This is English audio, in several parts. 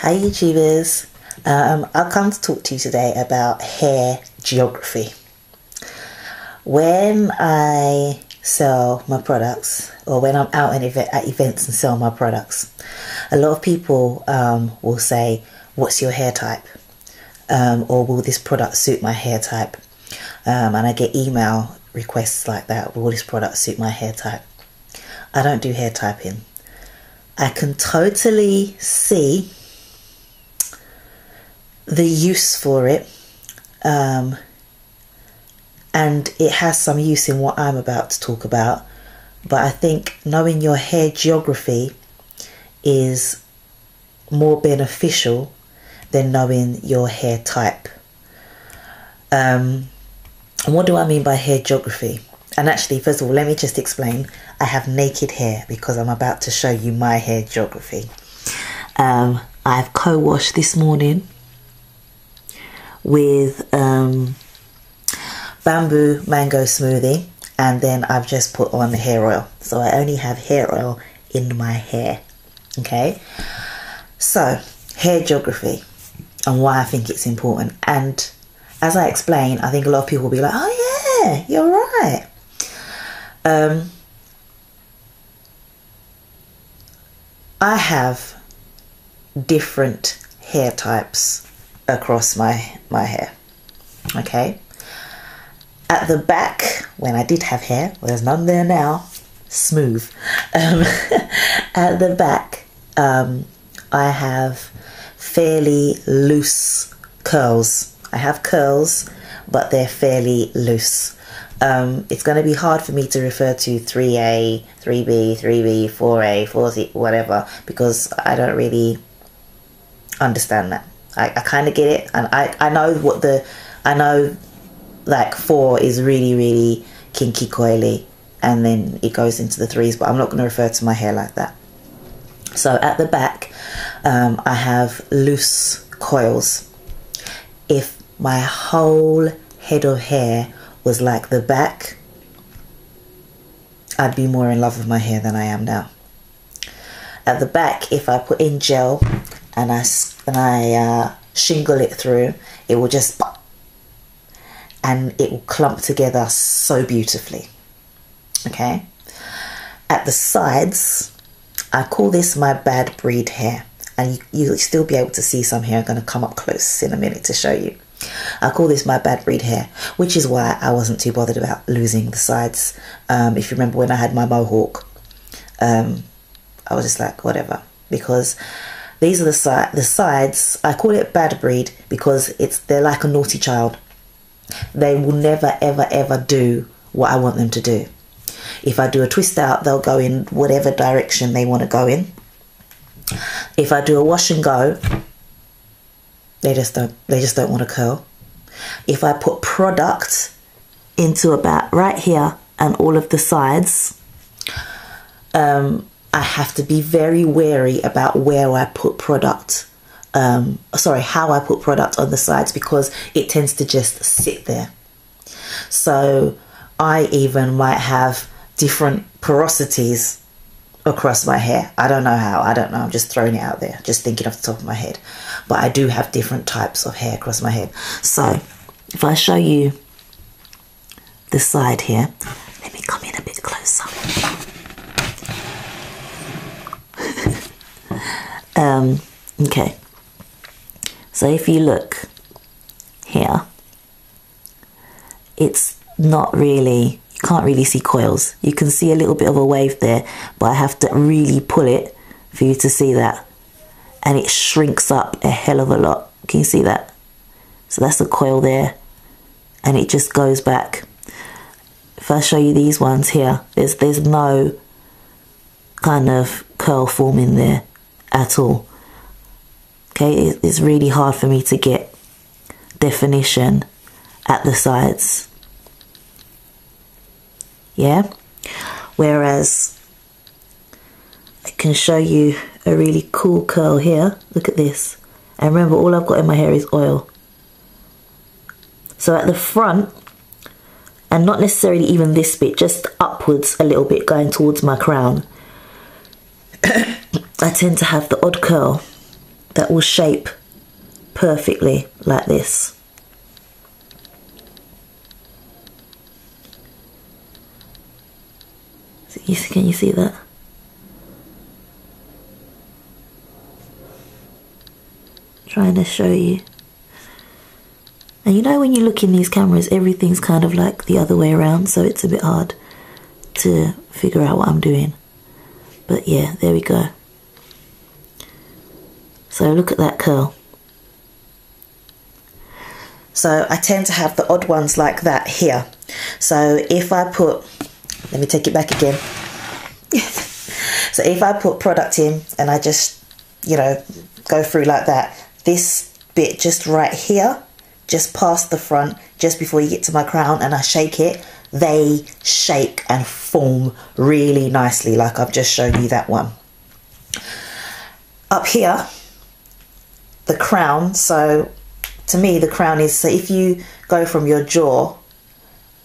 Hi YouTubers, I've come to talk to you today about hair geography. When I sell my products, or when I'm out at events and sell my products, a lot of people will say, what's your hair type? Or will this product suit my hair type? And I get email requests like that, will this product suit my hair type? I don't do hair typing. I can totally see the use for it, and it has some use in what I'm about to talk about, but I think knowing your hair geography is more beneficial than knowing your hair type. What do I mean by hair geography? And actually, first of all, let me just explain. I have naked hair because I'm about to show you my hair geography. I've co-washed this morning with bamboo mango smoothie, and then I've just put on hair oil, so I only have hair oil in my hair. Okay, so hair geography and why I think it's important. And as I explain, I think a lot of people will be like, oh yeah, you're right. I have different hair types across my hair. Okay, at the back, when I did have hair, well, there's none there now, smooth. At the back, I have fairly loose curls. I have curls, but they're fairly loose. It's going to be hard for me to refer to 3A, 3B, 3B, 4A, 4C, whatever, because I don't really understand that. I kind of get it, and I know like 4 is really, really kinky coily, and then it goes into the 3s, but I'm not going to refer to my hair like that. So at the back, I have loose coils. If my whole head of hair was like the back, I'd be more in love with my hair than I am now. At the back, if I put in gel and I shingle it through, it will just, and it will clump together so beautifully. Okay, at the sides, I call this my bad breed hair, and you'll still be able to see some hair. I'm going to come up close in a minute to show you. I call this my bad breed hair, which is why I wasn't too bothered about losing the sides. If you remember when I had my mohawk, I was just like, whatever, because these are the sides. I call it bad breed because they're like a naughty child. They will never, ever, ever do what I want them to do. If I do a twist out, they'll go in whatever direction they want to go in. If I do a wash and go, they just don't want to curl. If I put product into about right here and all of the sides, I have to be very wary about where I put product. How I put product on the sides, because it tends to just sit there. So I even might have different porosities across my hair. I don't know how, I don't know, I'm just throwing it out there, just thinking off the top of my head. But I do have different types of hair across my head. So if I show you the side here, let me come in a bit closer. Okay, so if you look here, it's not really, you can't really see coils. You can see a little bit of a wave there, but I have to really pull it for you to see that, and it shrinks up a hell of a lot. Can you see that? So that's a coil there, and it just goes back. If I show you these ones here, there's no kind of curl forming there at all. Okay, it's really hard for me to get definition at the sides. Yeah, whereas I can show you a really cool curl here. Look at this, and remember, all I've got in my hair is oil. So at the front, and not necessarily even this bit, just upwards a little bit going towards my crown, I tend to have the odd curl that will shape perfectly like this. Can you see that? Trying to show you. And you know when you look in these cameras, everything's kind of like the other way around, so it's a bit hard to figure out what I'm doing. But yeah, there we go. So look at that curl. So I tend to have the odd ones like that here. So if I put, let me take it back again. So if I put product in and I just, you know, go through like that, this bit just right here, just past the front, just before you get to my crown, and I shake it, they shake and form really nicely, like I've just shown you that one. Up here, the crown, so to me the crown is, so if you go from your jaw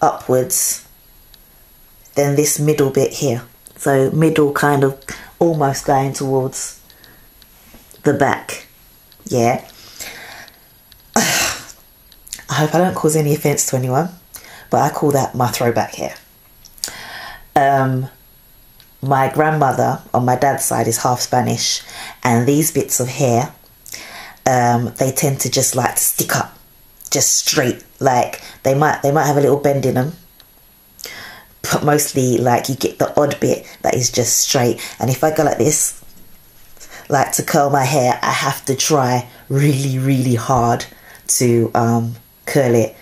upwards, then this middle bit here, so middle kind of almost going towards the back, yeah. I hope I don't cause any offence to anyone, but I call that my throwback hair. My grandmother on my dad's side is half Spanish, and these bits of hair, they tend to just like stick up, just straight. Like they might have a little bend in them, but mostly like you get the odd bit that is just straight. And if I go like this, like to curl my hair, I have to try really, really hard to curl it,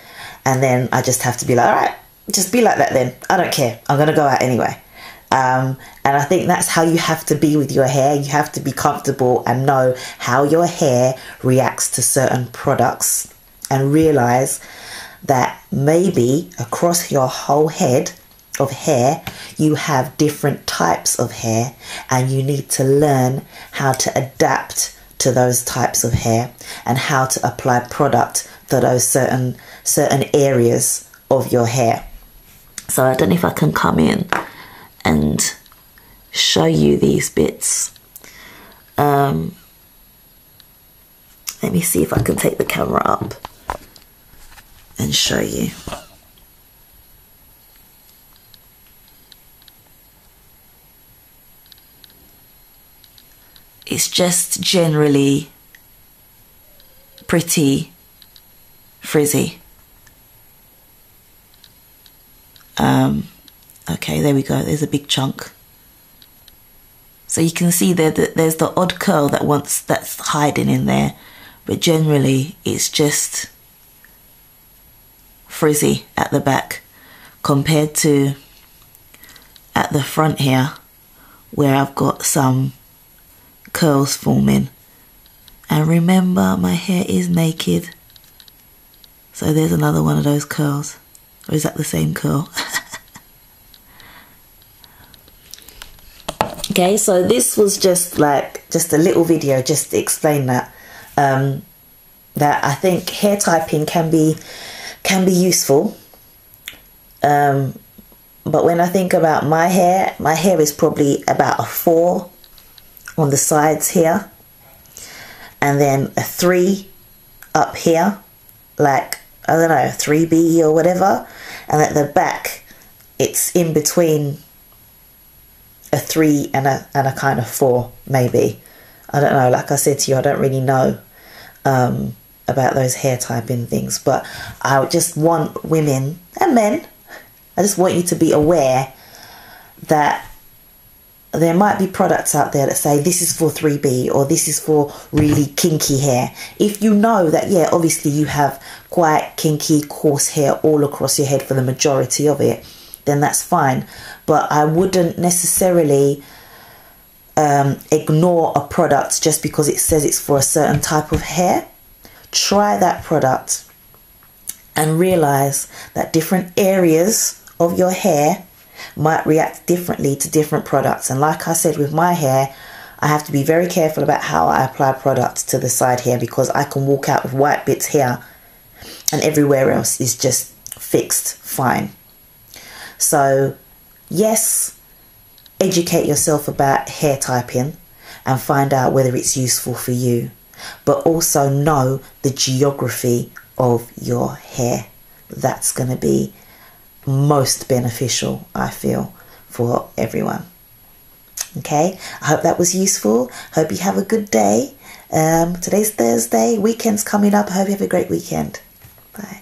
and then I just have to be like, all right, just be like that then, I don't care, I'm gonna go out anyway. And I think that's how you have to be with your hair. You have to be comfortable and know how your hair reacts to certain products, and realize that maybe across your whole head of hair you have different types of hair, and you need to learn how to adapt to those types of hair and how to apply product to those certain areas of your hair. So I don't know if I can come in and show you these bits. Let me see if I can take the camera up and show you. It's just generally pretty frizzy. Okay, there we go, there's a big chunk. So you can see there that there's the odd curl that's hiding in there, but generally it's just frizzy at the back compared to at the front here, where I've got some curls forming. And remember, my hair is naked, so there's another one of those curls. Or is that the same curl? Okay, so this was just a little video just to explain that that I think hair typing can be useful, but when I think about my hair is probably about a 4 on the sides here, and then a 3 up here, like, I don't know, 3B or whatever, and at the back it's in between a 3 and a kind of 4, maybe. I don't know, like I said to you, I don't really know about those hair typing things, but I just want women and men, I just want you to be aware that there might be products out there that say this is for 3B or this is for really kinky hair. If you know that, yeah, obviously you have quite kinky, coarse hair all across your head for the majority of it, then that's fine. But I wouldn't necessarily ignore a product just because it says it's for a certain type of hair. Try that product and realize that different areas of your hair might react differently to different products. And like I said, with my hair, I have to be very careful about how I apply product to the side here, because I can walk out with white bits here and everywhere else is just fixed fine. So yes, educate yourself about hair typing and find out whether it's useful for you. but also know the geography of your hair. That's going to be most beneficial, I feel, for everyone. Okay, I hope that was useful. Hope you have a good day. Today's Thursday, weekend's coming up. I hope you have a great weekend. Bye.